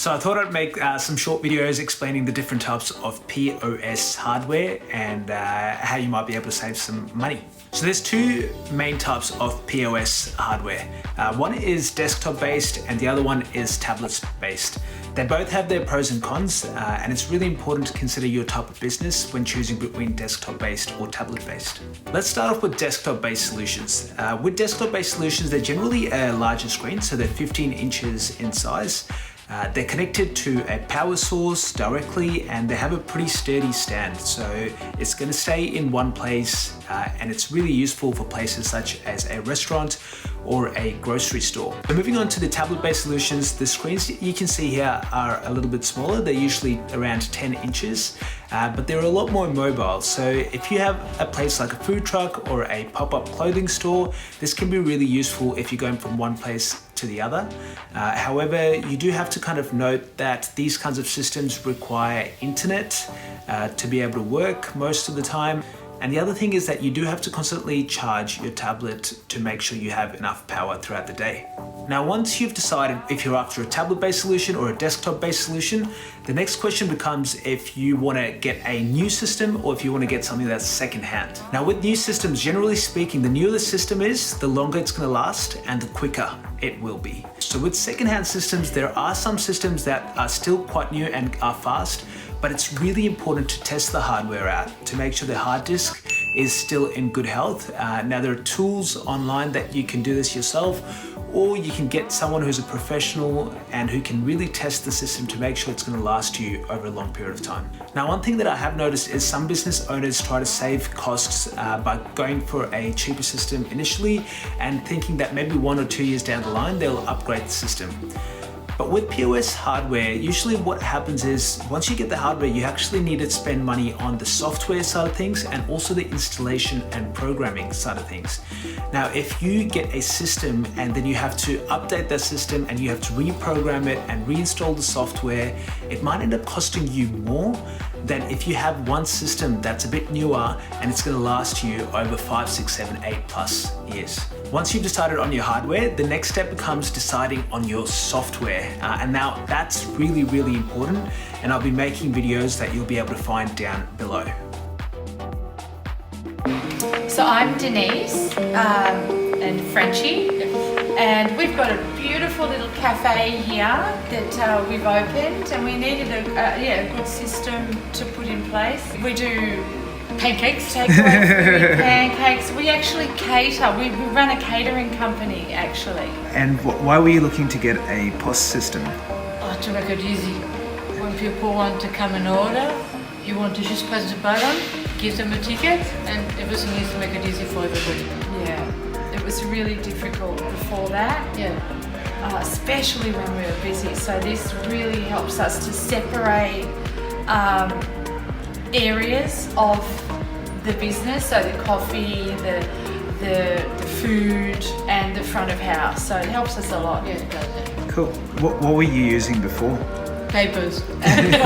So I thought I'd make some short videos explaining the different types of POS hardware and how you might be able to save some money. So there's two main types of POS hardware. One is desktop based and the other one is tablets based. They both have their pros and cons, and it's really important to consider your type of business when choosing between desktop based or tablet based. Let's start off with desktop based solutions. With desktop based solutions, they're generally a larger screen, so they're 15 inches in size. They're connected to a power source directly and they have a pretty sturdy stand. So it's going to stay in one place and it's really useful for places such as a restaurant or a grocery store. So moving on to the tablet-based solutions, the screens you can see here are a little bit smaller. They're usually around 10 inches, but they're a lot more mobile. So if you have a place like a food truck or a pop-up clothing store, this can be really useful if you're going from one place to the other. However, you do have to kind of note that these kinds of systems require internet to be able to work most of the time. And the other thing is that you do have to constantly charge your tablet to make sure you have enough power throughout the day. Now, once you've decided if you're after a tablet-based solution or a desktop-based solution, the next question becomes if you want to get a new system or if you want to get something that's second-hand. Now, with new systems, generally speaking, the newer the system is, the longer it's going to last and the quicker it will be. So with second-hand systems, there are some systems that are still quite new and are fast, but it's really important to test the hardware out to make sure the hard disk is still in good health. Now, there are tools online that you can do this yourself, or you can get someone who's a professional and who can really test the system to make sure it's going to last you over a long period of time. Now, one thing that I have noticed is some business owners try to save costs by going for a cheaper system initially and thinking that maybe 1 or 2 years down the line, they'll upgrade the system. But with POS hardware, usually what happens is once you get the hardware, you actually need to spend money on the software side of things and also the installation and programming side of things. Now, if you get a system and then you have to update that system and you have to reprogram it and reinstall the software, it might end up costing you more than if you have one system that's a bit newer and it's going to last you over 5, 6, 7, 8+ years. Once you've decided on your hardware, the next step becomes deciding on your software. And now that's really, really important. And I'll be making videos that you'll be able to find down below. So I'm Denise and Frenchie, and we've got a beautiful little cafe here that we've opened, and we needed a good system to put in place. We do pancakes, takeaway food, pancakes. We actually cater. We run a catering company, actually. And why were you looking to get a POS system? Oh, to make it easy. When people want to come and order, you want to just press the button, give them a ticket, and everything is to make it easy for everybody. Yeah, it was really difficult before that. Yeah. Especially when we were busy. So this really helps us to separate areas of the business, so the coffee, the food, and the front of house. So it helps us a lot. Yeah, it does. Yeah. Cool. What were you using before? Papers and the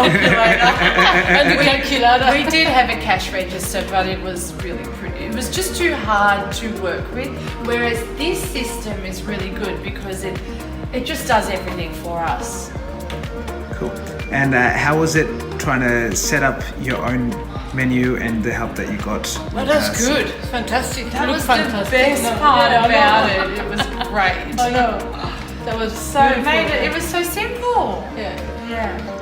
calculator. We did have a cash register, but it was really pretty. It was just too hard to work with. Whereas this system is really good because it just does everything for us. Cool. And how was it trying to set up your own menu and the help that you got? Oh, that's good. Fantastic. That was fantastic. the best part about it. It was great. I know. That was So it was so simple. Yeah. Yeah.